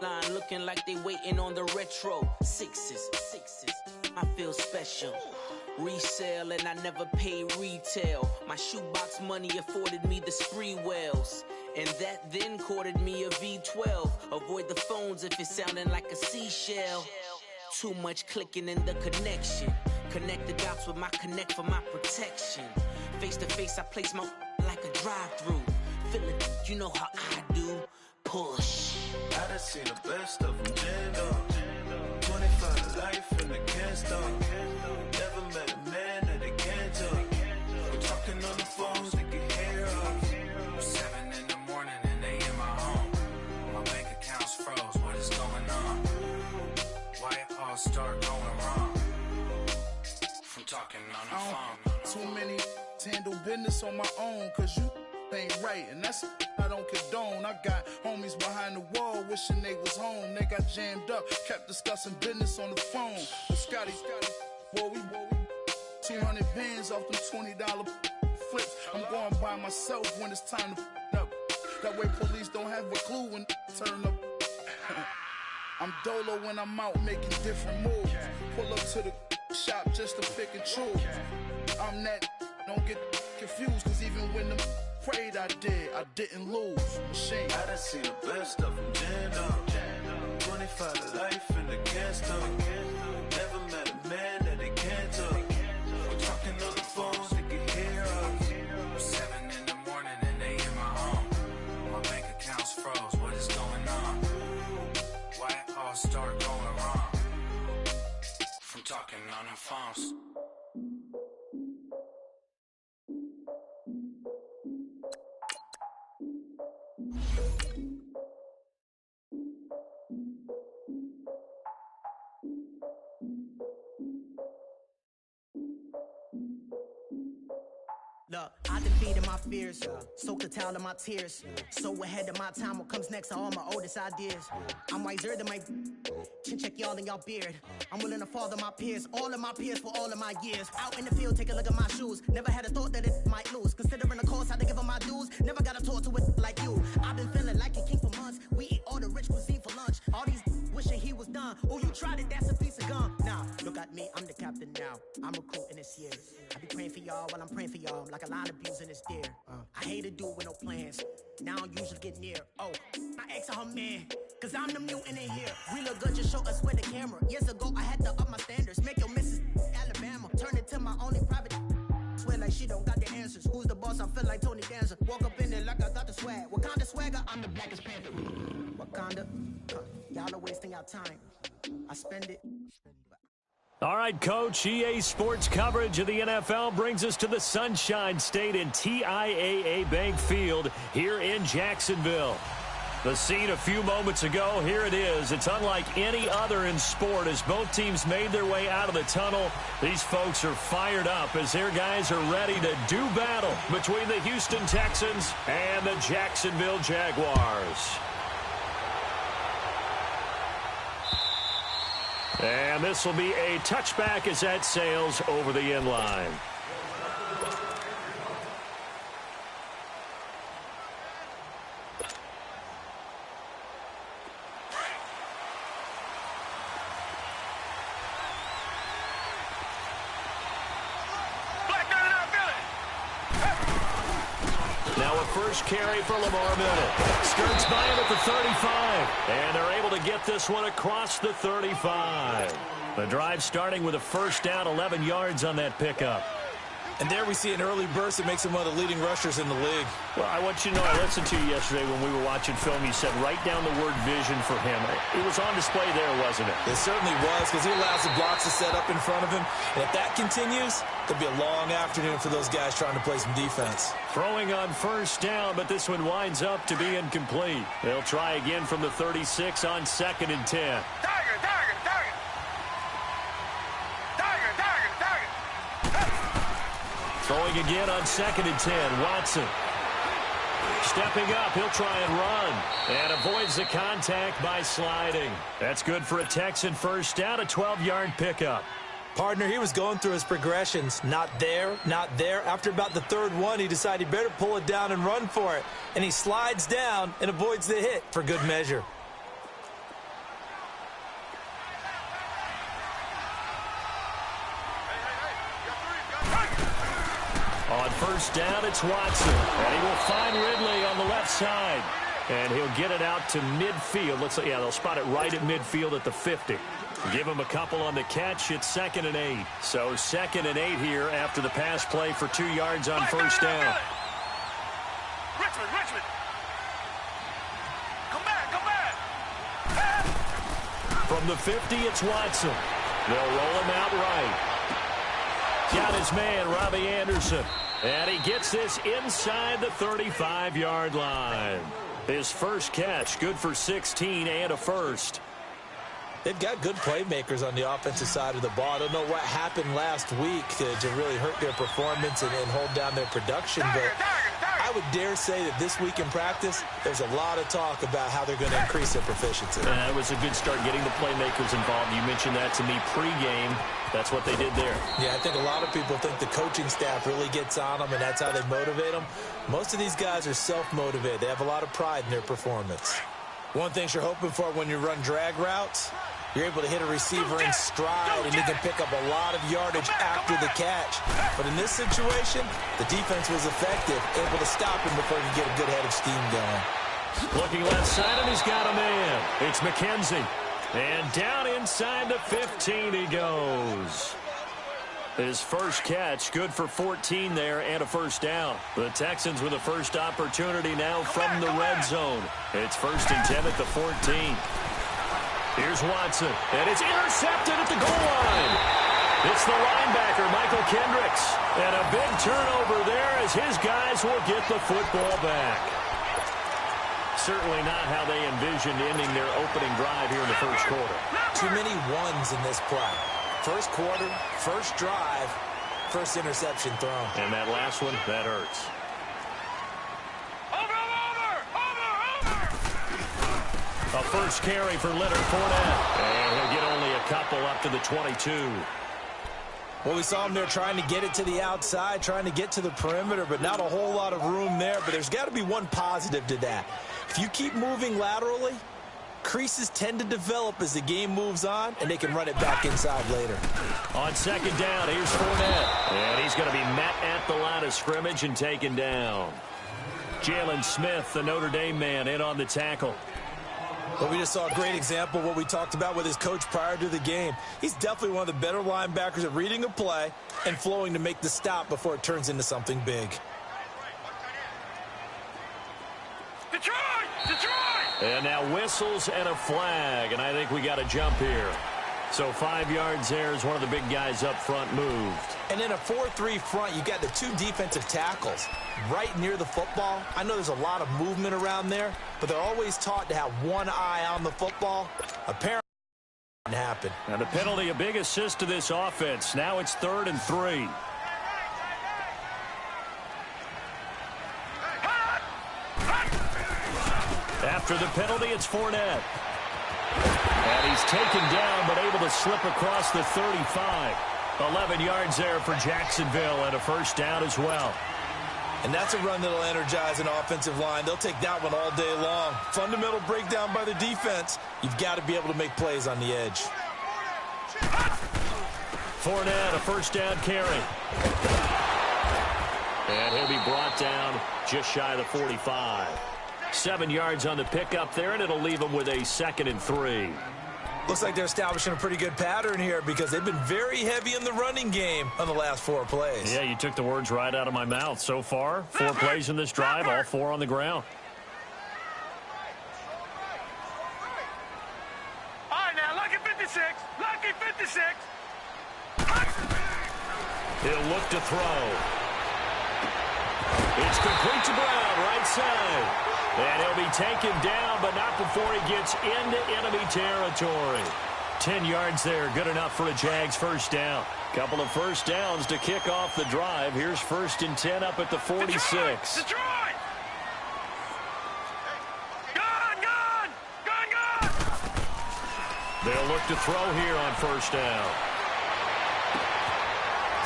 line looking like they waiting on the retro. Sixes, I feel special. Resale and I never pay retail. My shoebox money afforded me the spree wells. And that then courted me a V12. Avoid the phones if it's sounding like a seashell. Too much clicking in the connection. Connect the dots with my connect for my protection. Face to face, I place my like a drive-through. Feeling, you know how I do. Push. I done seen the best of them jammed up. 25 to life in the can't stop. Never met a man that they can't talk. We're talking on the phones, they can hear us. 7 in the morning and they in my home. My bank account's froze, what is going on? Why it all start going wrong? From talking on the phone. Too many handle business on my own, cause you ain't right, and that's I don't condone. I got homies behind the wall wishing they was home. They got jammed up, kept discussing business on the phone. But Scotty, boy, we 200 bands off them $20 flips. I'm going by myself when it's time to up. That way police don't have a clue when turn up. I'm dolo when I'm out making different moves. Pull up to the shop just to pick and choose. I'm that, don't get confused, cause even when the prayed I didn't lose. Machine. I done seen the best of them jammed up. 25 to life in the can't stop. Never met a man that they can't talk. We're talking on the phones, they can hear us. 7 in the morning and they in my home. My bank account's froze, what is going on? Why it all start going wrong? From talking on the phones. Look, I defeated my fears, soaked the towel in my tears. So ahead of my time, what comes next are all my oldest ideas. I'm wiser than my chin check y'all in y'all beard. I'm willing to father my peers, all of my peers for all of my years. Out in the field, take a look at my shoes. Never had a thought that it might lose. Considering the cost, I had to give them my dues. Never got a talk to it like you. I've been feeling like a king for months. We eat all the rich cuisine for lunch. All these wishing he was done. Oh, you tried it, that's a piece of gum. Nah, look at me, I'm the captain now. I'm recruiting this year. I be praying for y'all while I'm praying for y'all. Like a line of abusing this deer. I hate to do it with no plans. Now I usually get near. Oh, I ask her man, cause I'm the mutant in here. We look good, just show us where the camera. Years ago, I had to up my standards. Make your missus Alabama. Turn it to my only private. Swear like she don't got the answers. Who's the boss? I feel like Tony Danza. Walk up in there like I got the swag. Wakanda swagger, I'm the blackest panther. Wakanda, y'all are wasting your time. I spend it. All right, Coach, EA Sports coverage of the NFL brings us to the Sunshine State in TIAA Bank Field here in Jacksonville. The scene a few moments ago, here it is. It's unlike any other in sport as both teams made their way out of the tunnel. These folks are fired up as their guys are ready to do battle between the Houston Texans and the Jacksonville Jaguars. And this will be a touchback as that sails over the end line. Now a first carry for Lamar Miller. Skirts by him at the 35. And they're able to get this one across the 35. The drive starting with a first down, 11 yards on that pickup. And there we see an early burst that makes him one of the leading rushers in the league. Well, I want you to know, I listened to you yesterday when we were watching film. You said write down the word vision for him. It was on display there, wasn't it? It certainly was, because he allows the blocks to set up in front of him. And if that continues, it'll be a long afternoon for those guys trying to play some defense. Throwing on first down, but this one winds up to be incomplete. They'll try again from the 36 on 2nd and 10. Throwing again on 2nd and 10, Watson. Stepping up, he'll try and run. And avoids the contact by sliding. That's good for a Texan first down, a 12-yard pickup. Partner, he was going through his progressions. Not there, not there. After about the third one, he decided he better pull it down and run for it. And he slides down and avoids the hit for good measure. On first down, it's Watson. And he will find Ridley on the left side. And he'll get it out to midfield. Looks like, yeah, they'll spot it right at midfield at the 50. Give him a couple on the catch. It's 2nd and 8. So 2nd and 8 here after the pass play for 2 yards on first down. Richmond. Come back. From the 50, it's Watson. They'll roll him out right. Got his man, Robbie Anderson. And he gets this inside the 35-yard line. His first catch, good for 16 and a first. They've got good playmakers on the offensive side of the ball. I don't know what happened last week to really hurt their performance and hold down their production, but I would dare say that this week in practice, there's a lot of talk about how they're going to increase their proficiency. It was a good start getting the playmakers involved. You mentioned that to me pregame. That's what they did there. Yeah, I think a lot of people think the coaching staff really gets on them, and that's how they motivate them. Most of these guys are self-motivated. They have a lot of pride in their performance. One thing you're hoping for when you run drag routes, you're able to hit a receiver in stride, and you can pick up a lot of yardage after the catch. But in this situation, the defense was effective, able to stop him before he could get a good head of steam going. Looking left side, and he's got a man. It's McKenzie. And down inside the 15 he goes. His first catch, good for 14 there and a first down. The Texans with a first opportunity now from the red zone. It's 1st and 10 at the 14. Here's Watson, and it's intercepted at the goal line. It's the linebacker, Michael Kendricks. And a big turnover there as his guys will get the football back. Certainly not how they envisioned ending their opening drive here in the first quarter. Too many ones in this play. First quarter, first drive, first interception thrown. And that last one, that hurts. A first carry for Leonard Fournette. And he'll get only a couple up to the 22. Well, we saw him there trying to get it to the outside, trying to get to the perimeter, but not a whole lot of room there. But there's got to be one positive to that. If you keep moving laterally, creases tend to develop as the game moves on, and they can run it back inside later. On second down, here's Fournette. And he's going to be met at the line of scrimmage and taken down. Jalen Smith, the Notre Dame man, in on the tackle. Well, we just saw a great example of what we talked about with his coach prior to the game. He's definitely one of the better linebackers at reading a play and flowing to make the stop before it turns into something big. Detroit! And now whistles and a flag, and I think we got a jump here. So 5 yards there as one of the big guys up front moved. And in a 4-3 front, you got the 2 defensive tackles right near the football. I know there's a lot of movement around there, but they're always taught to have one eye on the football. Apparently, it didn't happen. And the penalty, a big assist to this offense. Now it's 3rd and 3. After the penalty, it's Fournette. And he's taken down, but able to slip across the 35. 11 yards there for Jacksonville, and a first down as well. And that's a run that'll energize an offensive line. They'll take that one all day long. Fundamental breakdown by the defense. You've got to be able to make plays on the edge. Fournette, a first down carry. And he'll be brought down just shy of the 45. 7 yards on the pickup there, and it'll leave him with a 2nd and 3. Looks like they're establishing a pretty good pattern here because they've been very heavy in the running game on the last 4 plays. Yeah, you took the words right out of my mouth. So far, 4 plays in this drive, all 4 on the ground. All right, now, lucky 56. Lucky 56. He'll look to throw. It's complete to Brown, right side. And he'll be taken down, but not before he gets into enemy territory. 10 yards there, good enough for a Jags first down. Couple of first downs to kick off the drive. Here's 1st and 10 up at the 46. Detroit! Gone! They'll look to throw here on first down.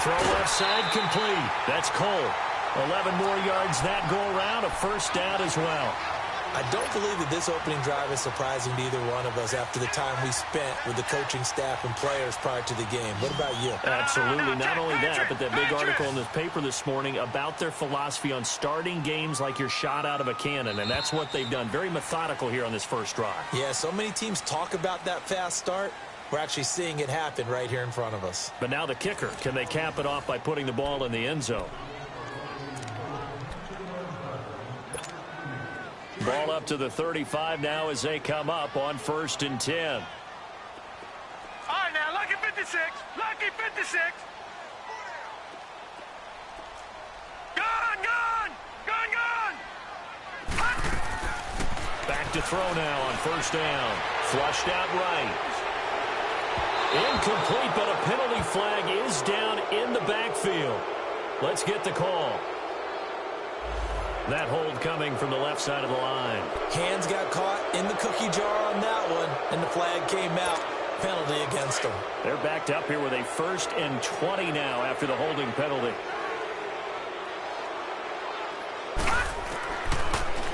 Throw left side complete. That's Cole. 11 more yards that go around, a first down as well. I don't believe that this opening drive is surprising to either one of us after the time we spent with the coaching staff and players prior to the game. What about you? Absolutely. Not only that, but that big article in this paper this morning about their philosophy on starting games like you're shot out of a cannon, and that's what they've done. Very methodical here on this first drive. Yeah, so many teams talk about that fast start. We're actually seeing it happen right here in front of us. But now the kicker. Can they cap it off by putting the ball in the end zone? Ball up to the 35 now as they come up on 1st and 10. All right, now, lucky 56. Lucky 56. Gone, gone. Gone, gone. Back to throw now on 1st down. Flushed out right. Incomplete, but a penalty flag is down in the backfield. Let's get the call. That hold coming from the left side of the line. Hands got caught in the cookie jar on that one, and the flag came out. Penalty against them. They're backed up here with a 1st and 20 now after the holding penalty.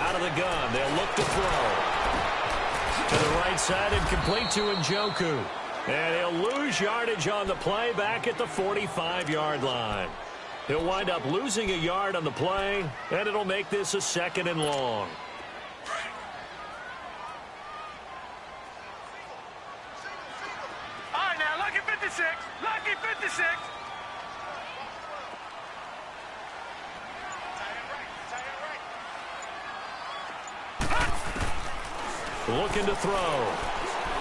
Out of the gun, they'll look to throw. To the right side and complete to Njoku. And he'll lose yardage on the play back at the 45-yard line. He'll wind up losing a yard on the play, and it'll make this a 2nd and long. All right, now, lucky 56. Lucky 56. Looking to throw.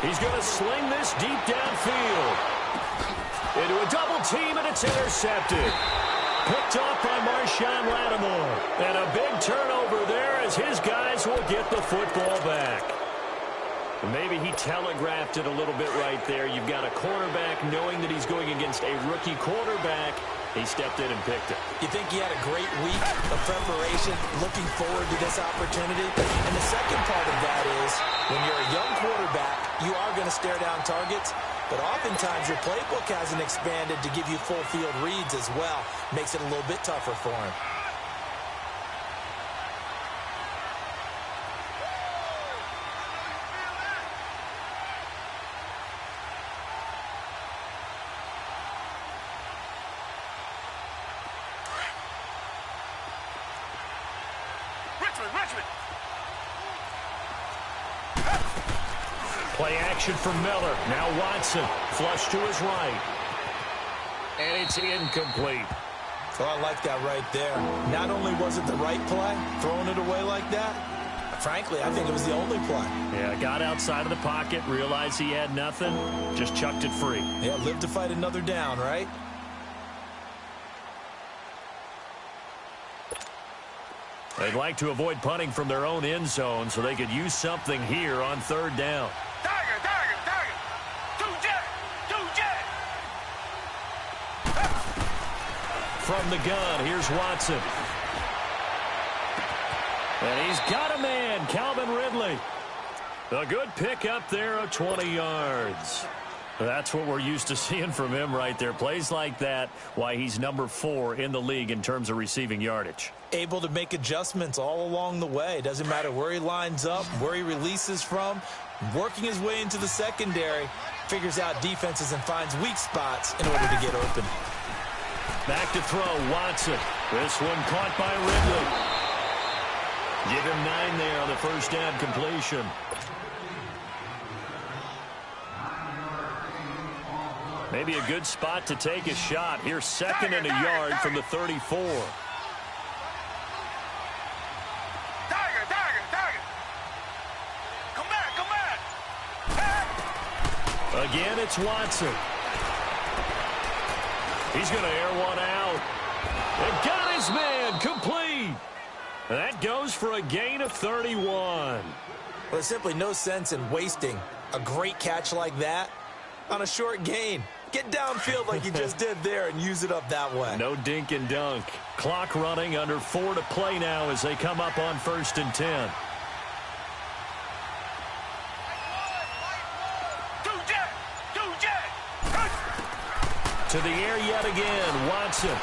He's going to sling this deep downfield. Into a double team, and it's intercepted. Picked off by Marshawn Lattimore. And a big turnover there as his guys will get the football back. Maybe he telegraphed it a little bit right there. You've got a cornerback knowing that he's going against a rookie quarterback. He stepped in and picked it. You think he had a great week of preparation, looking forward to this opportunity? And the second part of that is, when you're a young quarterback, you are going to stare down targets, but oftentimes your playbook hasn't expanded to give you full field reads as well. Makes it a little bit tougher for him. Richmond. Play action for Miller. Now Watson. Flush to his right. And it's incomplete. Oh, I like that right there. Not only was it the right play, throwing it away like that, frankly, I think it was the only play. Yeah, got outside of the pocket, realized he had nothing, just chucked it free. Yeah, live to fight another down, right? They'd like to avoid punting from their own end zone so they could use something here on 3rd down. Tiger. Two jet. From the gun, here's Watson. And he's got a man, Calvin Ridley. A good pick up there of 20 yards. That's what we're used to seeing from him right there. Plays like that, why he's number 4 in the league in terms of receiving yardage. Able to make adjustments all along the way. Doesn't matter where he lines up, where he releases from. Working his way into the secondary, figures out defenses and finds weak spots in order to get open. Back to throw, Watson. This one caught by Ridley. Give him 9 there on the 1st down completion. Maybe a good spot to take a shot. Here's 2nd and a yard from the 34. Tiger. Come back. Again, it's Watson. He's going to air one out. And got his man complete. That goes for a gain of 31. Well, there's simply no sense in wasting a great catch like that on a short gain. Get downfield like you just did there and use it up that way. No dink and dunk. Clock running, under 4 to play now as they come up on 1st and 10. Two jet. To the air yet again, Watson.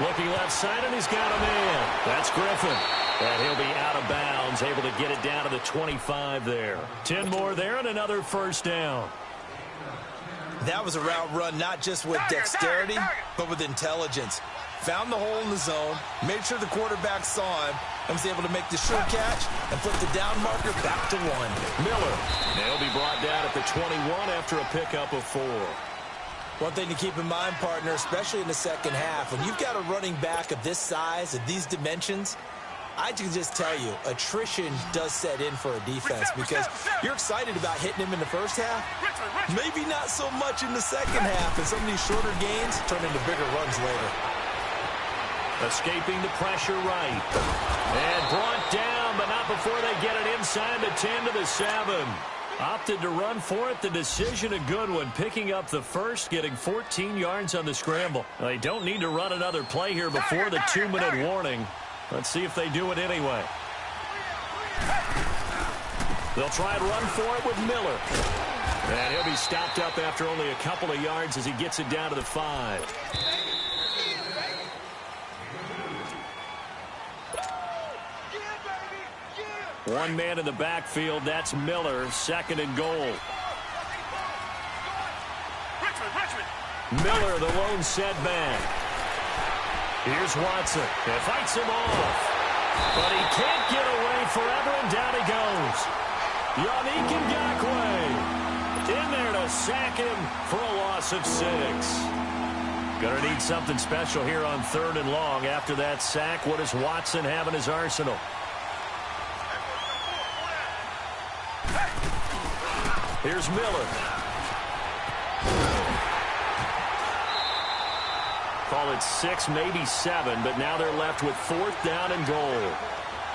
Looking left side, and he's got a man. That's Griffin. And he'll be out of bounds, able to get it down to the 25 there. 10 more there and another first down. That was a route run not just with dexterity, but with intelligence. Found the hole in the zone, made sure the quarterback saw him, and was able to make the sure catch and flip the down marker back to 1. Miller. He'll be brought down at the 21 after a pickup of 4. One thing to keep in mind, partner, especially in the second half, when you've got a running back of this size, of these dimensions, I can just tell you, attrition does set in for a defense because you're excited about hitting him in the first half. Maybe not so much in the second half, and some of these shorter gains turn into bigger runs later. Escaping the pressure right. And brought down, but not before they get it inside the 10 to the 7. Opted to run for it. The decision a good one. Picking up the first, getting 14 yards on the scramble. They don't need to run another play here before the 2-minute warning. Let's see if they do it anyway. They'll try and run for it with Miller. And he'll be stopped up after only a couple of yards as he gets it down to the 5. One man in the backfield. That's Miller. 2nd and goal. Miller, the lone setback. Here's Watson. It fights him off. But he can't get away forever, and down he goes. Yannick Ngakoue in there to sack him for a loss of 6. Gonna need something special here on 3rd and long. After that sack, what does Watson have in his arsenal? Here's Miller. Call it 6, maybe 7, but now they're left with 4th down and goal.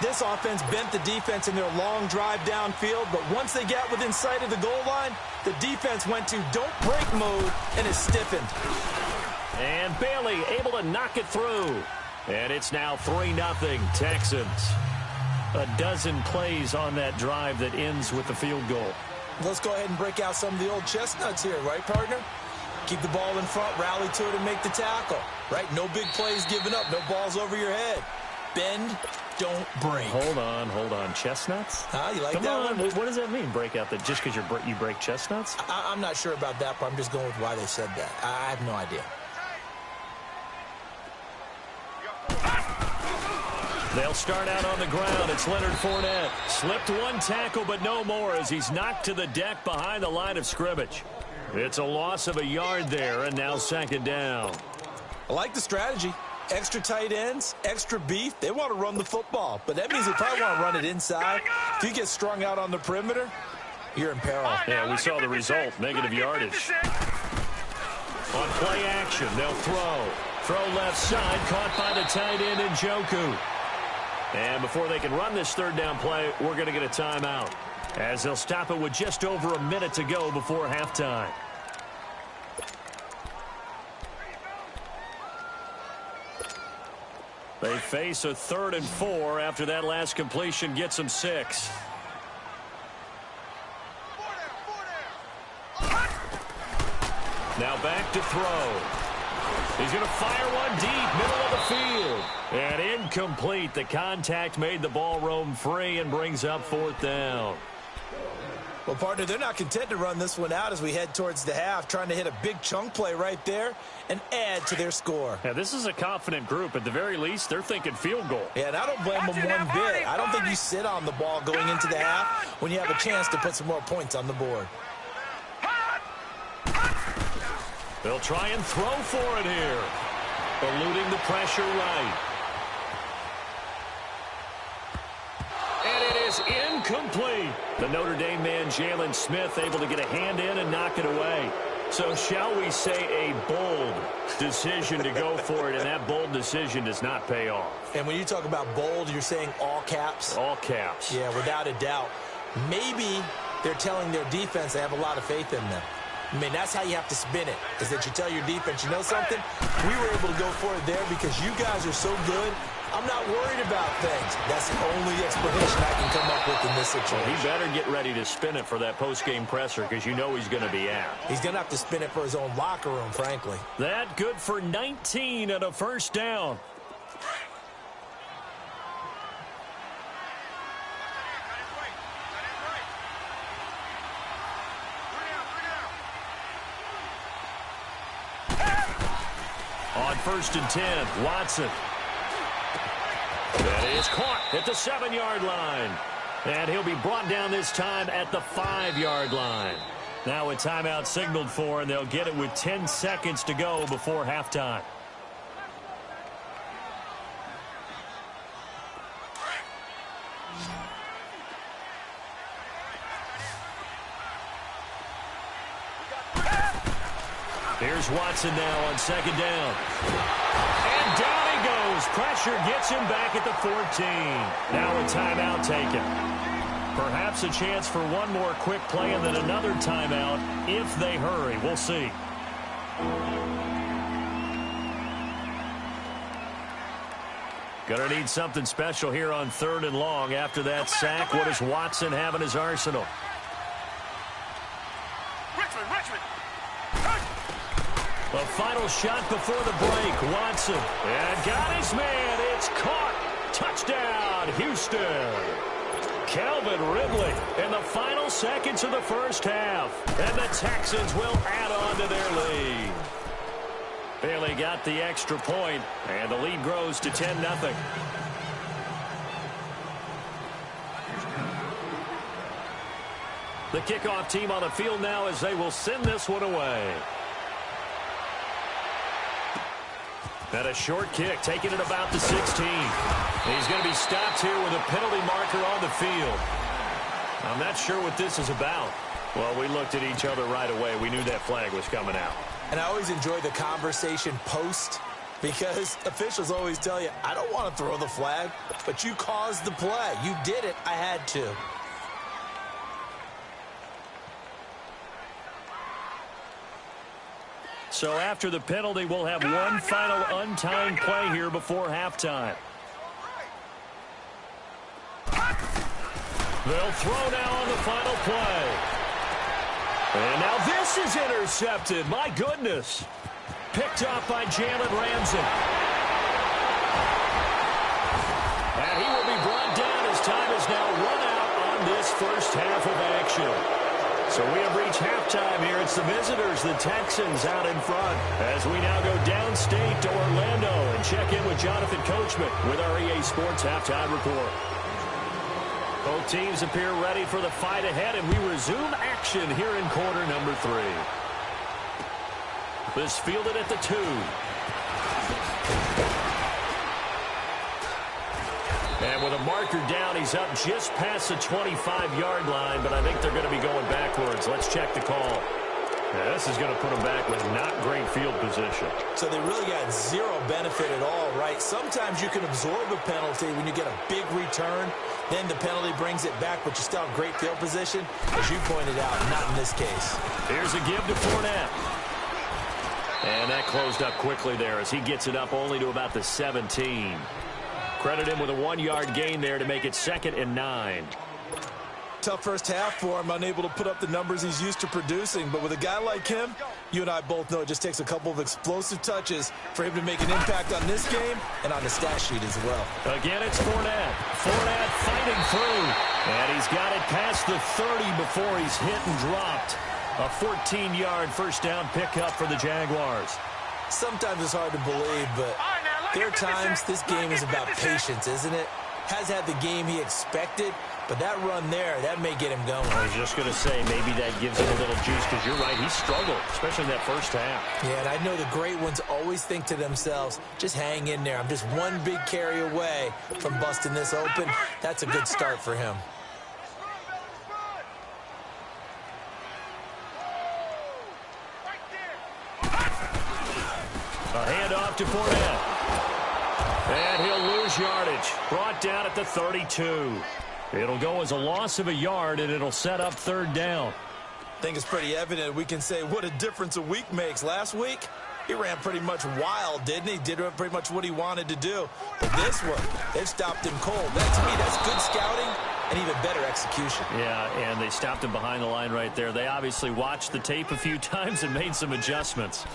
This offense bent the defense in their long drive downfield, but once they got within sight of the goal line, the defense went to don't break mode and is stiffened. And Bailey able to knock it through. And it's now 3-0 Texans. A dozen plays on that drive that ends with the field goal. Let's go ahead and break out some of the old chestnuts here, right, partner? Keep the ball in front, rally to it, and make the tackle, right? No big plays given up, no balls over your head. Bend, don't break. Hold on. Chestnuts? You like Come that on. one? What does that mean, break out? That just because you break chestnuts? I'm not sure about that, but I'm just going with why they said that. I have no idea. They'll start out on the ground. It's Leonard Fournette. Slipped one tackle, but no more as he's knocked to the deck behind the line of scrimmage. It's a loss of a yard there, and now 2nd down. I like the strategy. Extra tight ends, extra beef. They want to run the football, but that means they probably want to run it inside. If you get strung out on the perimeter, you're in peril. Yeah, we saw the result, negative yardage. On play action, they'll throw. Throw left side, caught by the tight end Njoku. And before they can run this 3rd down play, we're going to get a timeout, as they'll stop it with just over a minute to go before halftime. They face a 3rd and 4 after that last completion gets them 6. Now back to throw. He's going to fire one deep, middle of the field. And incomplete. The contact made the ball roam free and brings up 4th down. Well, partner, they're not content to run this one out as we head towards the half, trying to hit a big chunk play right there and add to their score. Yeah, this is a confident group. At the very least, they're thinking field goal. Yeah, and I don't blame them one bit. I don't think you sit on the ball going into the half when you have a chance to put some more points on the board. They'll try and throw for it here. Eluding the pressure right. And it is incomplete. The Notre Dame man, Jalen Smith, able to get a hand in and knock it away. So shall we say a bold decision to go for it, and that bold decision does not pay off. And when you talk about bold, you're saying all caps? All caps. Yeah, without a doubt. Maybe they're telling their defense they have a lot of faith in them. I mean, that's how you have to spin it, is that you tell your defense, you know something? We were able to go for it there because you guys are so good. I'm not worried about things. That's the only explanation I can come up with in this situation. Well, he better get ready to spin it for that post-game presser because you know he's going to be out. He's going to have to spin it for his own locker room, frankly. That good for 19 and a 1st down. On 1st and 10, Watson. That is caught at the 7-yard line. And he'll be brought down this time at the 5-yard line. Now a timeout signaled for, and they'll get it with 10 seconds to go before halftime. Here's Watson now on 2nd down. And down he goes. Pressure gets him back at the 14. Now a timeout taken. Perhaps a chance for one more quick play and then another timeout if they hurry. We'll see. Gonna need something special here on 3rd and long. After that sack, what does Watson have in his arsenal? The final shot before the break. Watson. And got his man. It's caught. Touchdown, Houston. Calvin Ridley in the final seconds of the first half. And the Texans will add on to their lead. Bailey got the extra point, and the lead grows to 10-0. The kickoff team on the field now as they will send this one away. And a short kick, taking it about the 16. He's going to be stopped here with a penalty marker on the field. I'm not sure what this is about. Well, we looked at each other right away. We knew that flag was coming out. And I always enjoy the conversation post because officials always tell you, I don't want to throw the flag, but you caused the play. You did it. I had to. So after the penalty, we'll have one final untimed play here before halftime. They'll throw now on the final play. And now this is intercepted. My goodness. Picked up by Jalen Ramsey. And he will be brought down as time is now run out on this first half of action. So we have reached halftime here. It's the visitors, the Texans, out in front. As we now go downstate to Orlando and check in with Jonathan Coachman with our EA Sports Halftime Report. Both teams appear ready for the fight ahead, and we resume action here in quarter number 3. This fielded at the 2. And with a marker down, he's up just past the 25-yard line, but I think they're going to be going backwards. Let's check the call. Yeah, this is going to put them back with not great field position. So they really got zero benefit at all, right? Sometimes you can absorb a penalty when you get a big return. Then the penalty brings it back, but you still have great field position. As you pointed out, not in this case. Here's a give to Fournette. And that closed up quickly there as he gets it up only to about the 17. Credit him with a 1-yard gain there to make it 2nd and 9. Tough first half for him, unable to put up the numbers he's used to producing. But with a guy like him, you and I both know it just takes a couple of explosive touches for him to make an impact on this game and on the stat sheet as well. Again, it's Fournette. Fournette fighting through. And he's got it past the 30 before he's hit and dropped. A 14-yard first down pickup for the Jaguars. Sometimes it's hard to believe, but there are times this game is about patience, isn't it? Has had the game he expected, but that run there, that may get him going. I was just going to say, maybe that gives him a little juice, because you're right, he struggled, especially in that first half. Yeah, and I know the great ones always think to themselves, just hang in there. I'm just one big carry away from busting this open. That's a good start for him. A handoff to Fournette. And he'll lose yardage. Brought down at the 32. It'll go as a loss of a yard, and it'll set up 3rd down. I think it's pretty evident we can say what a difference a week makes. Last week, he ran pretty much wild, didn't he? Did pretty much what he wanted to do. But this one, they've stopped him cold. That, to me, that's good scouting and even better execution. Yeah, and they stopped him behind the line right there. They obviously watched the tape a few times and made some adjustments.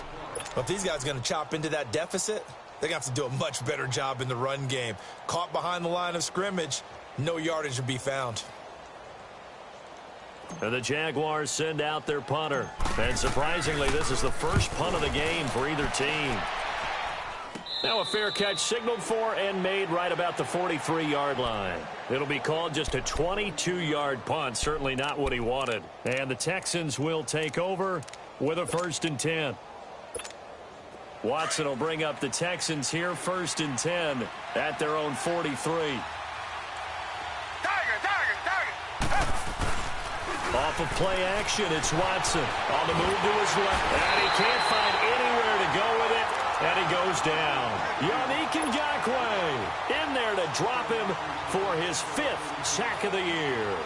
But if these guys are going to chop into that deficit, they're going to have to do a much better job in the run game. Caught behind the line of scrimmage, no yardage to be found. And the Jaguars send out their punter. And surprisingly, this is the first punt of the game for either team. Now a fair catch signaled for and made right about the 43-yard line. It'll be called just a 22-yard punt. Certainly not what he wanted. And the Texans will take over with a 1st and 10. Watson will bring up the Texans here, 1st and 10 at their own 43. Off of play action, it's Watson on the move to his left. And he can't find anywhere to go with it. And he goes down. Yannick Ngakoue in there to drop him for his 5th sack of the year.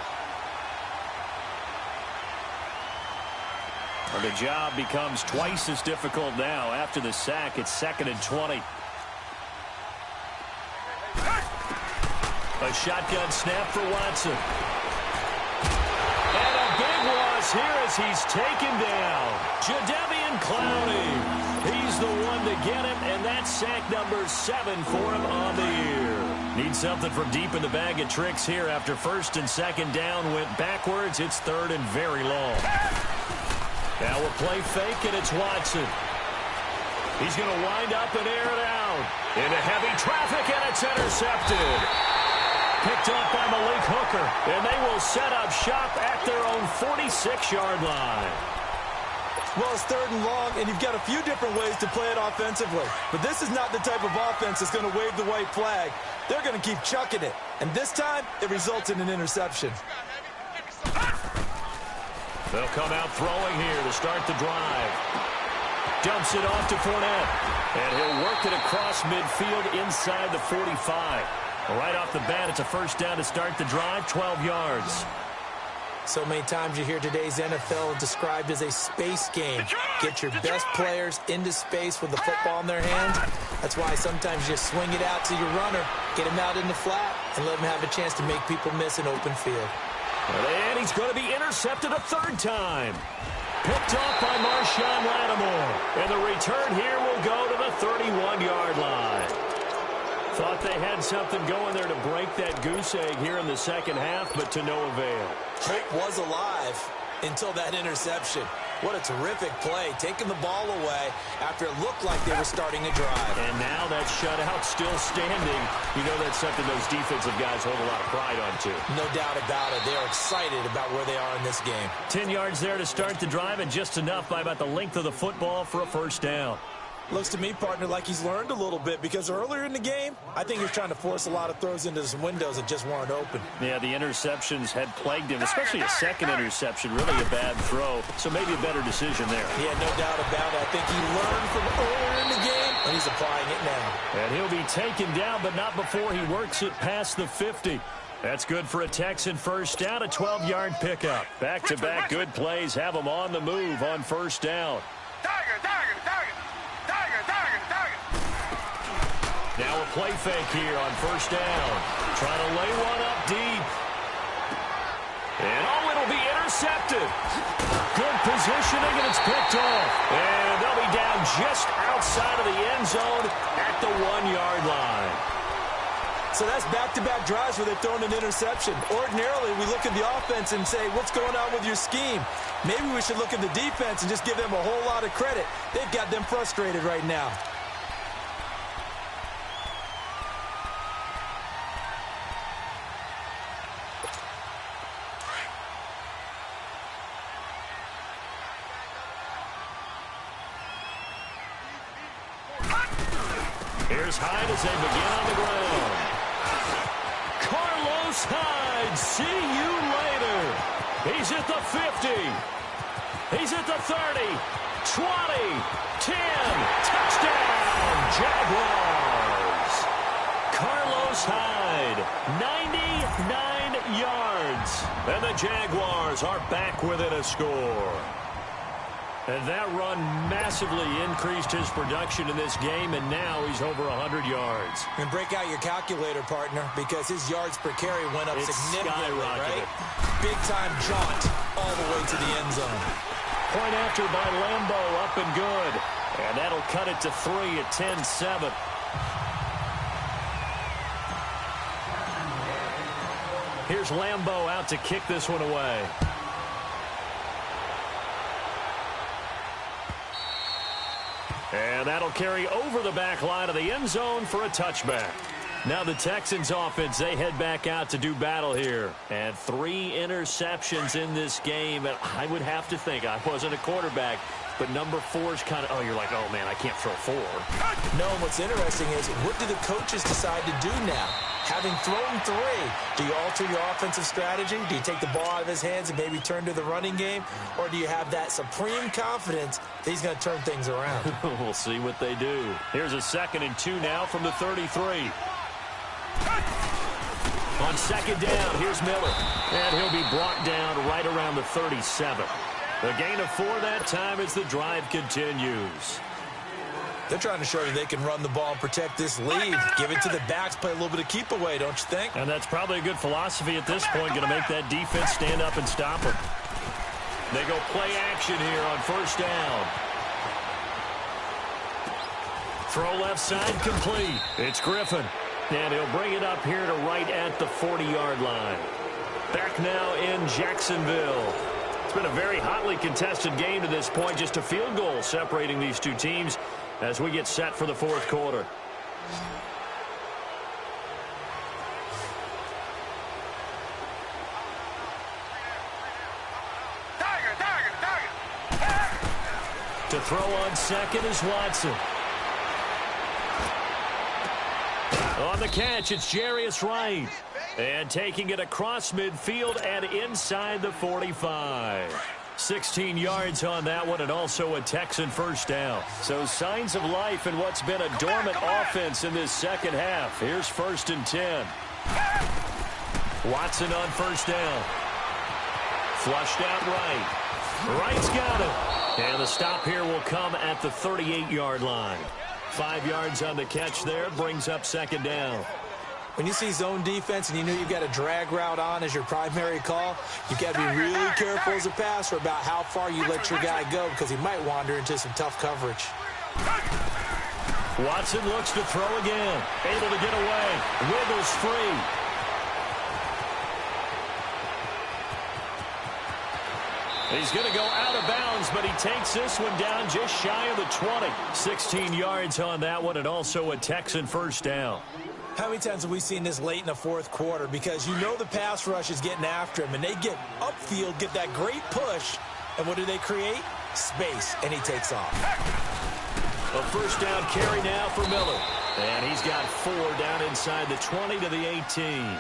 And the job becomes twice as difficult now. After the sack, it's 2nd and 20. A shotgun snap for Watson. And a big loss here as he's taken down. Jadeveon Clowney. He's the one to get him, and that's sack number 7 for him on the year. Need something from deep in the bag of tricks here. After 1st and 2nd down went backwards, it's 3rd and very long. Now a play fake, and it's Watson. He's going to wind up and air it out. Into heavy traffic, and it's intercepted. Picked up by Malik Hooker, and they will set up shop at their own 46-yard line. Well, it's 3rd and long, and you've got a few different ways to play it offensively. But this is not the type of offense that's going to wave the white flag. They're going to keep chucking it. And this time, it results in an interception. They'll come out throwing here to start the drive. Dumps it off to Fournette. And he'll work it across midfield inside the 45. Right off the bat, it's a 1st down to start the drive, 12 yards. So many times you hear today's NFL described as a space game. Get your best players into space with the football in their hands. That's why sometimes you swing it out to your runner, get him out in the flat, and let him have a chance to make people miss an open field. And he's going to be intercepted a 3rd time. Picked off by Marshawn Lattimore. And the return here will go to the 31-yard line. Thought they had something going there to break that goose egg here in the 2nd half, but to no avail. Hope was alive until that interception. What a terrific play, taking the ball away after it looked like they were starting a drive. And now that shutout still standing. You know that's something those defensive guys hold a lot of pride on, too. No doubt about it. They are excited about where they are in this game. 10 yards there to start the drive, and just enough by about the length of the football for a 1st down. Looks to me, partner, like he's learned a little bit, because earlier in the game, I think he was trying to force a lot of throws into some windows that just weren't open. Yeah, the interceptions had plagued him, especially a 2nd interception, really a bad throw. So maybe a better decision there. Yeah, no doubt about it. I think he learned from earlier in the game, and he's applying it now. And he'll be taken down, but not before he works it past the 50. That's good for a Texan 1st down, a 12-yard pickup. Back-to-back good plays have him on the move on 1st down. Now a play fake here on 1st down. Trying to lay one up deep. And it'll be intercepted. Good positioning, and it's picked off. And they'll be down just outside of the end zone at the 1-yard line. So that's back-to-back drives where they've thrown an interception. Ordinarily, we look at the offense and say, what's going on with your scheme? Maybe we should look at the defense and just give them a whole lot of credit. They've got them frustrated right now. Here's Hyde as they begin on the ground. Carlos Hyde, see you later. He's at the 50. He's at the 30, 20, 10. Touchdown, Jaguars. Carlos Hyde, 99 yards. And the Jaguars are back within a score. And that run massively increased his production in this game, and now he's over 100 yards. And break out your calculator, partner, because his yards per carry went up significantly, right? Big-time jaunt all the way to the end zone. Point after by Lambo, up and good. And that'll cut it to 3 at 10-7. Here's Lambo out to kick this one away. And that'll carry over the back line of the end zone for a touchback. Now the Texans offense, they head back out to do battle here. And 3 interceptions in this game. And I would have to think, I wasn't a quarterback, but number 4 is kind of, you're like, oh, man, I can't throw 4. No, what's interesting is, what do the coaches decide to do now? Having thrown 3, do you alter your offensive strategy? Do you take the ball out of his hands and maybe turn to the running game? Or do you have that supreme confidence that he's going to turn things around? We'll see what they do. Here's a 2nd and 2 now from the 33. On 2nd down, here's Miller. And he'll be brought down right around the 37. The gain of 4 that time as the drive continues. They're trying to show you they can run the ball and protect this lead. Give it to the backs, play a little bit of keep away, don't you think? And that's probably a good philosophy at this point, going to make that defense stand up and stop them. They go play action here on 1st down. Throw left side complete. It's Griffin. And he'll bring it up here to right at the 40-yard line. Back now in Jacksonville. It's been a very hotly contested game to this point. Just a field goal separating these two teams as we get set for the 4th quarter. To throw on 2nd is Watson. On the catch, it's Jarius Wright. And taking it across midfield and inside the 45. 16 yards on that one, and also a Texan 1st down. So signs of life in what's been a dormant offense in this 2nd half. Here's 1st and 10. Watson on 1st down. Flushed out Wright. Wright's got it. And the stop here will come at the 38-yard line. 5 yards on the catch there, brings up 2nd down. When you see zone defense and you know you've got a drag route on as your primary call, you've got to be really careful as a passer about how far you let your guy go because he might wander into some tough coverage. Watson looks to throw again. Able to get away. Wiggles free. He's going to go out of bounds, but he takes this one down just shy of the 20. 16 yards on that one, and also a Texan 1st down. How many times have we seen this late in the 4th quarter? Because you know the pass rush is getting after him, and they get upfield, get that great push, and what do they create? Space, and he takes off. A 1st down carry now for Miller. And he's got 4 down inside the 20 to the 18.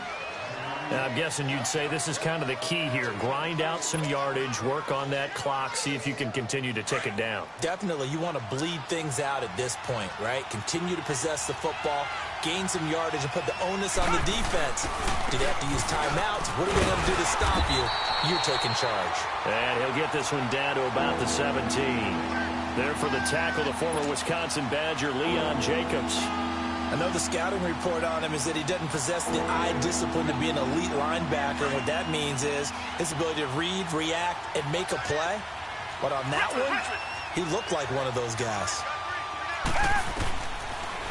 Now, I'm guessing you'd say this is kind of the key here. Grind out some yardage, work on that clock, see if you can continue to tick it down. Definitely. You want to bleed things out at this point, right? Continue to possess the football, gain some yardage, and put the onus on the defense. Do they have to use timeouts? What are they going to do to stop you? You're taking charge. And he'll get this one down to about the 17. There for the tackle, the former Wisconsin Badger, Leon Jacobs. I know the scouting report on him is that he doesn't possess the eye discipline to be an elite linebacker. And what that means is his ability to read, react, and make a play. But on that one, he looked like one of those guys.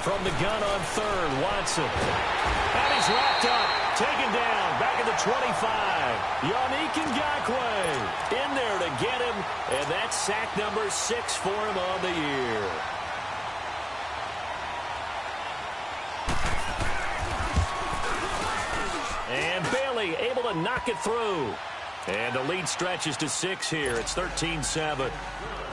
From the gun on 3rd, Watson. And he's wrapped up, taken down, back at the 25. Yannick Ngakoue in there to get him. And that's sack number 6 for him on the year. And Bailey able to knock it through. And the lead stretches to 6 here. It's 13-7.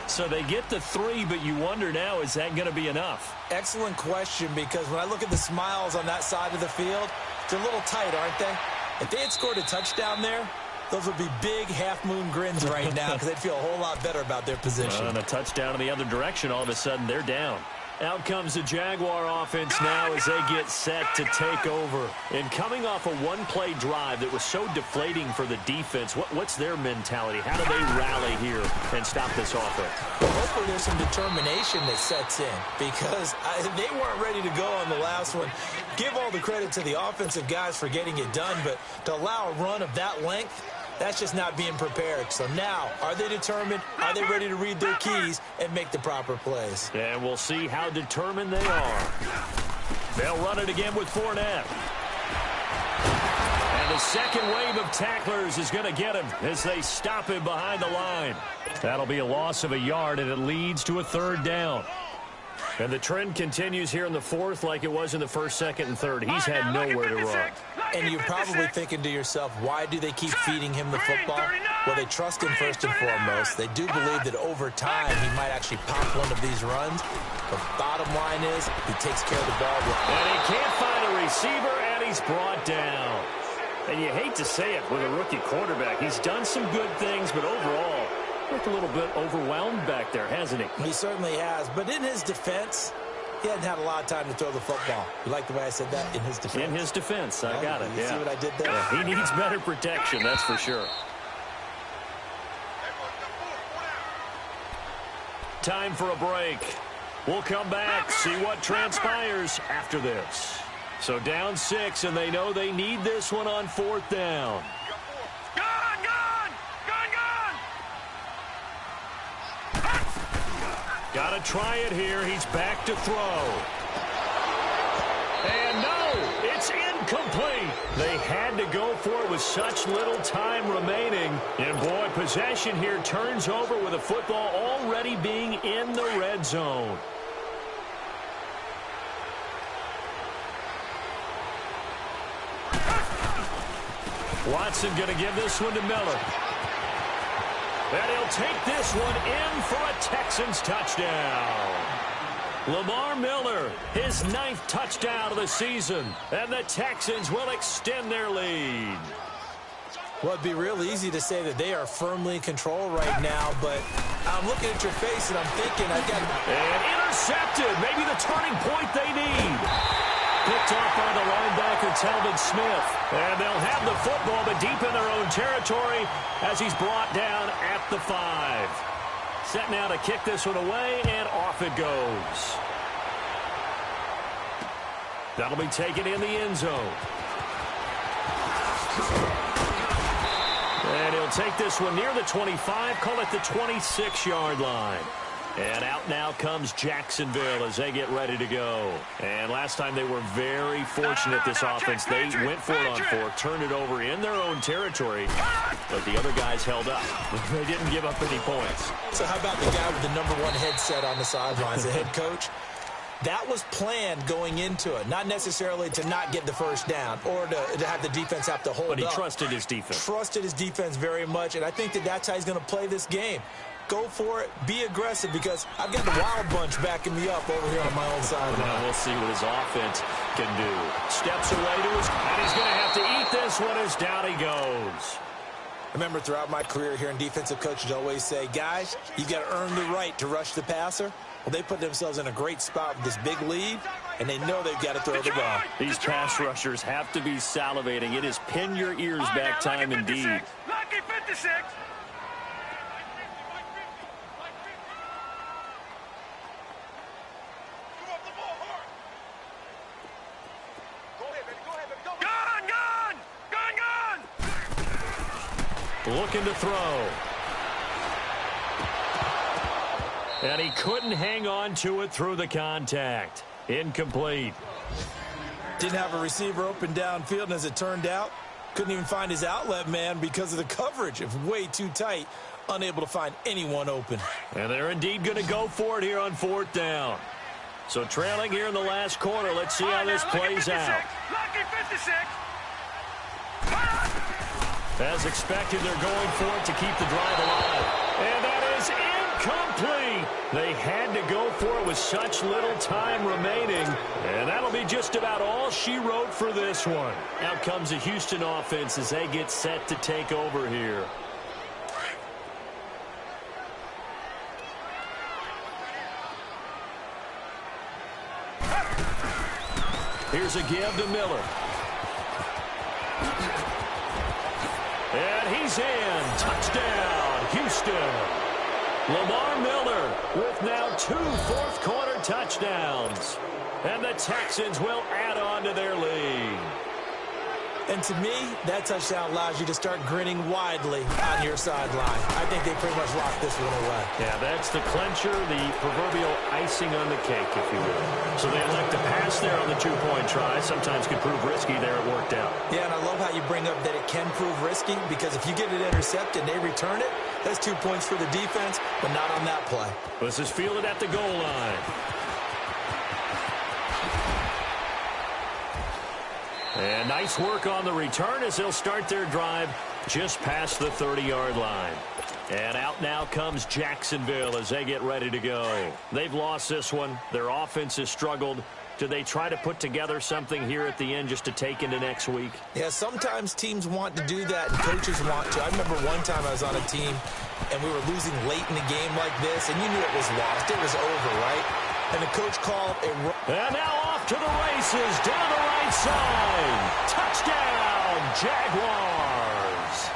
So they get to 3, but you wonder now, is that going to be enough? Excellent question, because when I look at the smiles on that side of the field, they're a little tight, aren't they? If they had scored a touchdown there, those would be big half-moon grins right now because they'd feel a whole lot better about their position. And a touchdown in the other direction, all of a sudden they're down. Out comes the Jaguar offense now as they get set to take over. And coming off a one-play drive that was so deflating for the defense, what's their mentality? How do they rally here and stop this offense? Well, hopefully there's some determination that sets in because they weren't ready to go on the last one. Give all the credit to the offensive guys for getting it done, but to allow a run of that length, that's just not being prepared. So now, are they determined? Are they ready to read their keys and make the proper plays? And we'll see how determined they are. They'll run it again with Fournette. And the second wave of tacklers is going to get him as they stop him behind the line. That'll be a loss of a yard, and it leads to a 3rd down. And the trend continues here in the fourth like it was in the first, second, and third. He's had nowhere to run. And you're probably thinking to yourself, why do they keep feeding him the football? Well, they trust him first and foremost. They do believe that over time he might actually pop one of these runs. The bottom line is he takes care of the ball. And he can't find a receiver, and he's brought down. And you hate to say it with a rookie quarterback. He's done some good things, but overall, looked a little bit overwhelmed back there, hasn't he? He certainly has. But in his defense, he hadn't had a lot of time to throw the football. You like the way I said that? In his defense. In his defense. I got it. You see what I did there? Yeah, he needs better protection, that's for sure. Time for a break. We'll come back, see what transpires after this. So down 6, and they know they need this one on 4th down. Got to try it here. He's back to throw. And no, it's incomplete. They had to go for it with such little time remaining. And boy, possession here turns over with the football already being in the red zone. Watson going to give this one to Miller. And he'll take this one in for a Texans touchdown. Lamar Miller, his 9th touchdown of the season. And the Texans will extend their lead. Well, it'd be real easy to say that they are firmly in control right now, but I'm looking at your face and I'm thinking I've got... And intercepted. Maybe the turning point they need. Picked off by the linebacker, Telvin Smith. And they'll have the football, but deep in their own territory as he's brought down at the 5. Set now to kick this one away, and off it goes. That'll be taken in the end zone. And he'll take this one near the 25, call it the 26-yard line. And out now comes Jacksonville as they get ready to go. And last time they were very fortunate, this offense. They went for it on 4th, turned it over in their own territory, but the other guys held up. They didn't give up any points. So how about the guy with the #1 headset on the sidelines, the head coach? That was planned going into it, not necessarily to not get the first down or to have the defense have to hold up. But he trusted his defense. Trusted his defense very much, and I think that that's how he's going to play this game. Go for it. Be aggressive because I've got the wild bunch backing me up over here on my own sideline. Now we'll see what his offense can do. Steps away to his, and he's going to have to eat this one as down he goes. I remember throughout my career here in defensive coaches always say, guys, you've got to earn the right to rush the passer. Well, they put themselves in a great spot with this big lead, and they know they've got to throw the ball. These pass rushers have to be salivating. It is pin your ears back time indeed. Lucky 56. Looking to throw. And he couldn't hang on to it through the contact. Incomplete. Didn't have a receiver open downfield, and as it turned out, couldn't even find his outlet man because of the coverage. It was way too tight, unable to find anyone open. And they're indeed going to go for it here on 4th down. So trailing here in the last quarter. Let's see how this plays out. Lucky 56. As expected, they're going for it to keep the drive alive. And that is incomplete. They had to go for it with such little time remaining. And that'll be just about all she wrote for this one. Out comes the Houston offense as they get set to take over here. Here's a give to Miller. And he's in. Touchdown, Houston. Lamar Miller with now 2 fourth-quarter touchdowns. And the Texans will add on to their lead. And to me, that touchdown allows you to start grinning widely on your sideline. I think they pretty much locked this one away. Yeah, that's the clincher, the proverbial icing on the cake, if you will. So they elect to pass there on the 2-point try. Sometimes could prove risky there. It worked out. Yeah, and I love how you bring up that it can prove risky because if you get it intercepted and they return it, that's 2 points for the defense, but not on that play. This is fielded at the goal line. And nice work on the return as they'll start their drive just past the 30-yard line. And out now comes Jacksonville as they get ready to go. They've lost this one. Their offense has struggled. Do they try to put together something here at the end just to take into next week? Yeah, sometimes teams want to do that and coaches want to. I remember one time I was on a team and we were losing late in the game like this, and you knew it was lost. It was over, right? And the coach called a... And now off to the races, down the right side. Touchdown, Jaguars.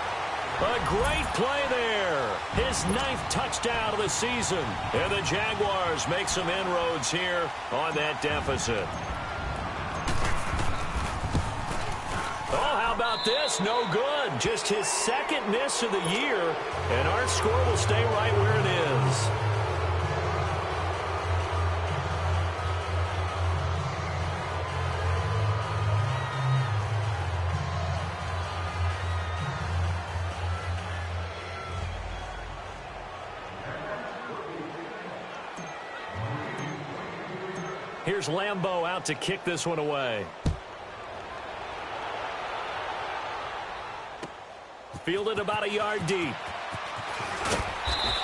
A great play there. His 9th touchdown of the season. And the Jaguars make some inroads here on that deficit. Oh, how about this? No good. Just his 2nd miss of the year. And our score will stay right where it is. Here's Lambeau out to kick this one away. Fielded about a yard deep.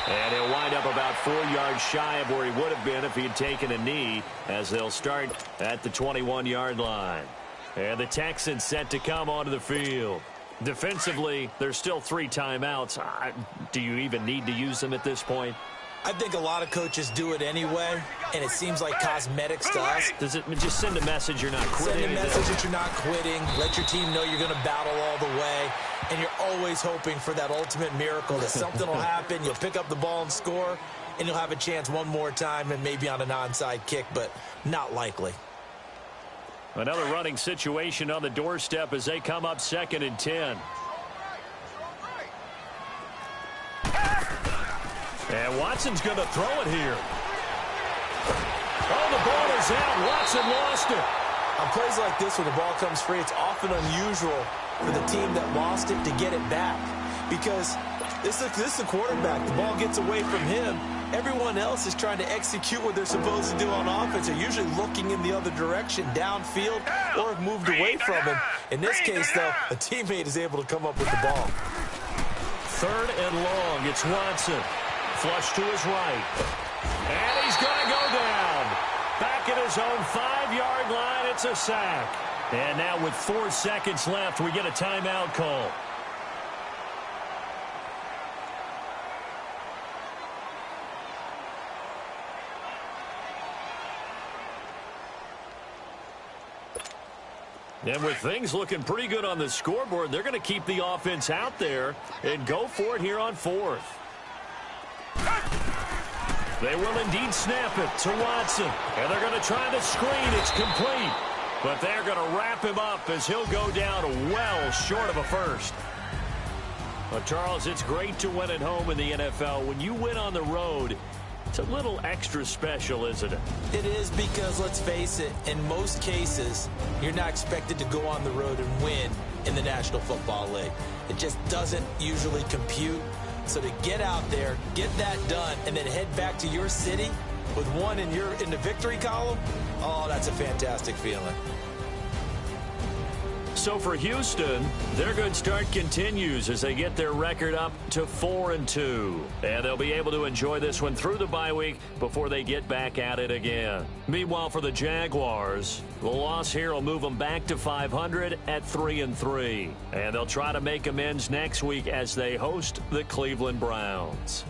And he'll wind up about 4 yards shy of where he would have been if he had taken a knee, as they'll start at the 21-yard line. And the Texans set to come onto the field. Defensively, there's still 3 timeouts. Do you even need to use them at this point? I think a lot of coaches do it anyway, and it seems like cosmetics to us. Does it just send a message you're not quitting? Send a message that you're not quitting. Let your team know you're going to battle all the way, and you're always hoping for that ultimate miracle that something will happen, you'll pick up the ball and score, and you'll have a chance one more time and maybe on an onside kick, but not likely. Another running situation on the doorstep as they come up 2nd and 10. And Watson's going to throw it here. Oh, the ball is out. Watson lost it. On plays like this, when the ball comes free, it's often unusual for the team that lost it to get it back. Because this is the quarterback. The ball gets away from him. Everyone else is trying to execute what they're supposed to do on offense. They're usually looking in the other direction, downfield, or have moved away from him. In this case, though, a teammate is able to come up with the ball. 3rd and long. It's Watson. Flush to his right. And he's going to go down. Back at his own 5-yard line, it's a sack. And now with 4 seconds left, we get a timeout call. And with things looking pretty good on the scoreboard, they're going to keep the offense out there and go for it here on 4th. They will indeed snap it to Watson. And they're going to try the screen. It's complete. But they're going to wrap him up as he'll go down well short of a first. Well, Charles, it's great to win at home in the NFL. When you win on the road, it's a little extra special, isn't it? It is, because, let's face it, in most cases, you're not expected to go on the road and win in the National Football League. It just doesn't usually compute. So to get out there, get that done, and then head back to your city with one in the victory column, oh, that's a fantastic feeling. So for Houston, their good start continues as they get their record up to 4-2. And they'll be able to enjoy this one through the bye week before they get back at it again. Meanwhile, for the Jaguars, the loss here will move them back to 500 at 3-3. And they'll try to make amends next week as they host the Cleveland Browns.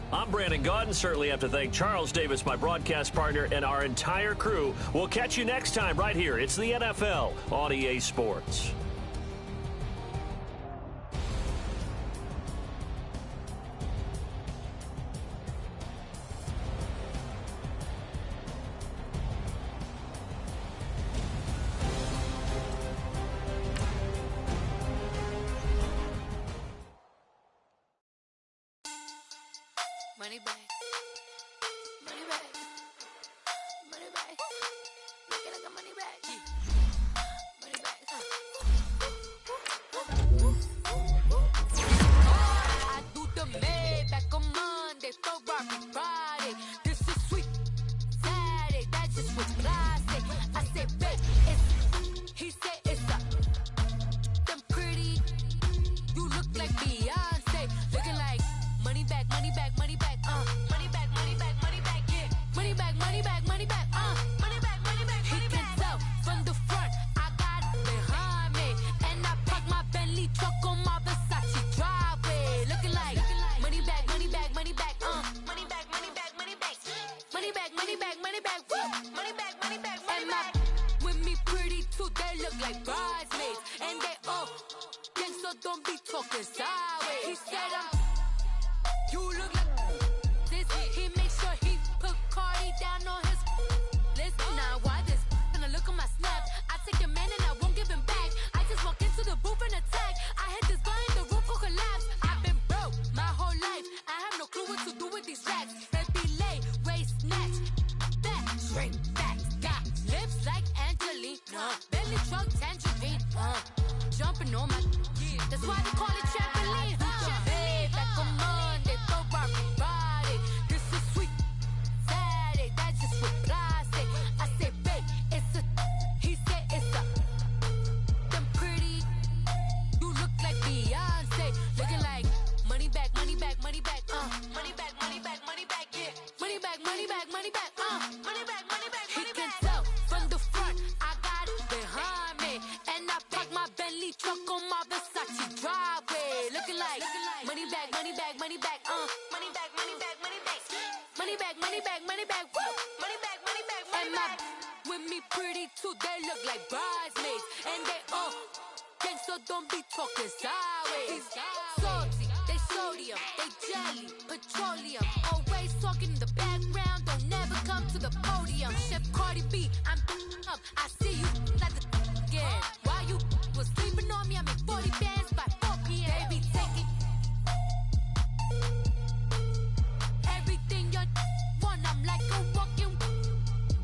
I'm Brandon Gaudin. Certainly have to thank Charles Davis, my broadcast partner, and our entire crew. We'll catch you next time right here. It's the NFL on EA Sports. Money back. Money back. Money back. Make it like a money back. Money back. I do the Maybach on Monday, so Rocky Friday. This is sweet Saturday, that's just what's classic. I say, babe, it's talking sideways. He said you look like this. He makes sure he put Cardi down on his list. Now why this? Gonna look at my snap. I take your man and I won't give him back. I just walk into the booth and attack. I hit this guy in the roof will collapse. I've been broke my whole life. I have no clue what to do with these racks. Baby lay, waist snatch, back, straight back. Got lips like Angelina, belly truck tangerine. Jumping on my, that's why they call it trampoline. Babe, back on Monday, throw body. This is sweet Saturday, that's just what plastic. I say, babe, it's a, he said it's a, them pretty, you look like Beyonce, looking like money back, money back, money back, money back, money back, money back, yeah, money back, money back, money back, money back, money back, money back. He can tell from the front, I got it behind me, and I park my Bentley truck on my Versace driveway, looking like money back, money back, money back, money back, money back, money back, money back, money back, money back, woo, money back, money back, money back. With me pretty too, they look like bridesmaids, and they all gang, so don't be talking sideways. Salty, they sodium, they jelly, petroleum, always talking in the background, don't never come to the podium. Chef Cardi B, I'm up, I see you like the again. While you was sleeping on me, I made 40 bands by 4 p.m. Baby, take it. Everything you want, I'm like a walking.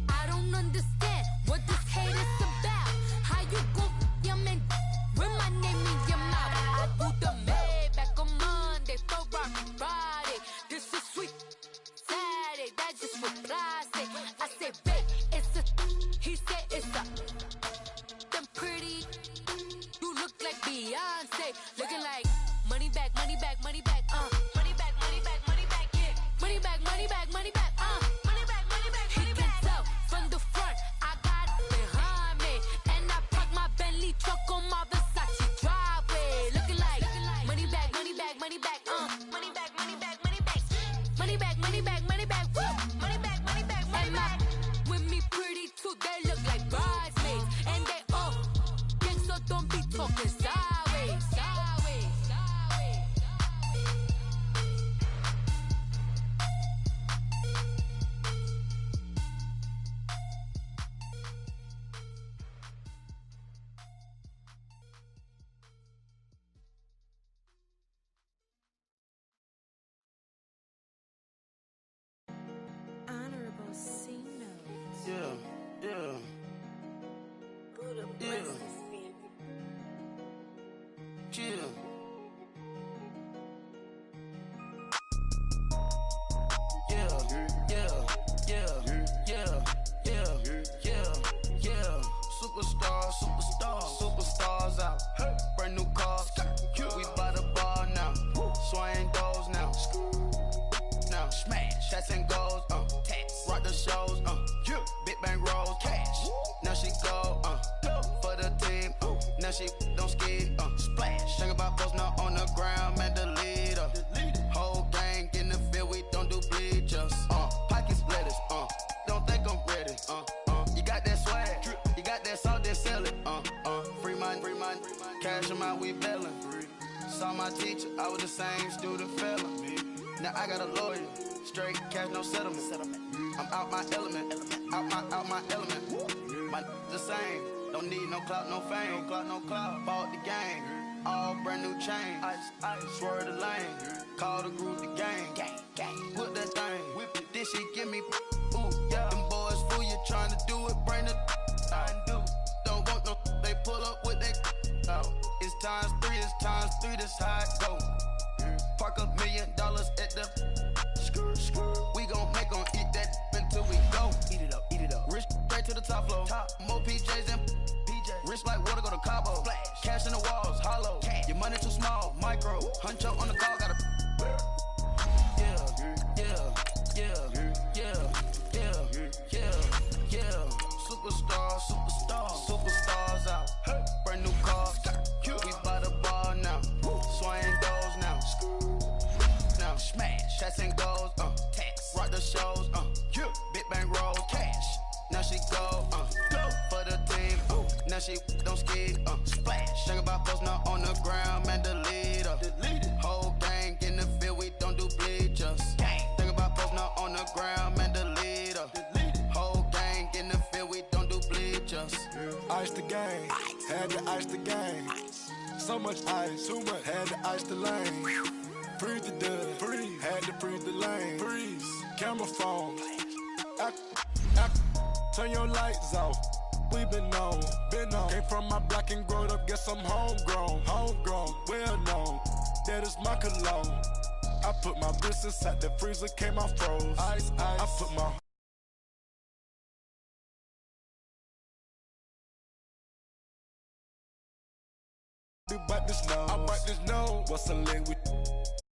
I don't understand what this hate is about. How you go, your man, with my name in your mouth. I do the Maybach on Monday, for Friday. This is sweet Saturday, that's just what plastic. I say, babe, it's a, he said it's a, them pretty, you look like Beyonce, looking like money back, money back, money back, money back, money back, money back, yeah, money back, money back, money back, money back, money back, money back. He can tell from the front, I got it behind me, and I park my Bentley truck on my Versace driveway, looking like money back, money back, money back, money back, money back, money back, money back, money back, money back, woo, money back, money back, money back. With me pretty too, they look like bridesmaids, and they all gang, so don't be talking sideways, sideways, sideways. Honorable C notes. Yeah, yeah. Buddha Yeah. blesses me. Chill. Superstars out. Brand new cars. We by the bar now. Swaying doors now. Now smash. Shots and goals. Rock the shows. Big bang rolls. Cash. Now she go. For the team. Now she don't ski. Splash. Think about posting up on the ground. Man, the leader. Whole gang in the field. We don't do bleachers. Pocket splitters. Don't think I'm ready. You got that swag. You got that salt, then sell it. Free mind. Cash them out, we bellin'. Saw my teacher, I was the same student fella. Now I got a lawyer, straight cash, no settlement. I'm out my element, out my element. My the same, don't need no clout, no fame. No clout. Bought the game, all brand new chain. I swerve the lane, call the group the gang. Whip that thing, whip it. This shit give me, ooh yeah. Them boys fool you trying to do it, bring the I do. Don't want no, they pull up with they. It's times 3, this how it go. Park $1 million at the we gon' make 'em eat that until we go. Eat it up. Rich straight to the top floor. More PJs and PJ. Rich like water, go to Cabo. Splash. Cash in the walls, hollow. Cash. Your money too small, micro. Hunch up on the call, gotta. Superstars out. Brand new cars. We by the bar now. Swaying doors now. Now smash. Shots and goals. Rock the shows. Big bang rolls. Cash. Now she go. For the team. now she don't skid, splash. Think about posting up on the ground, man, delete her. Whole gang in the field, we don't do bleachers. Think about posting up on the ground, man, delete her. Whole gang in the field, we don't do bleachers. Ice the game, had to ice the game. So much ice, too much, had to ice the lane. Freeze the dust, freeze, had to freeze the lane. Freeze, camera phone. Turn your lights off. We been on. Came from my block and growed up, guess I'm homegrown, well known. That is my cologne. I put my wrist inside the freezer, came out froze. Ice. I put my about this nose. I bite this nose. What's a leg with?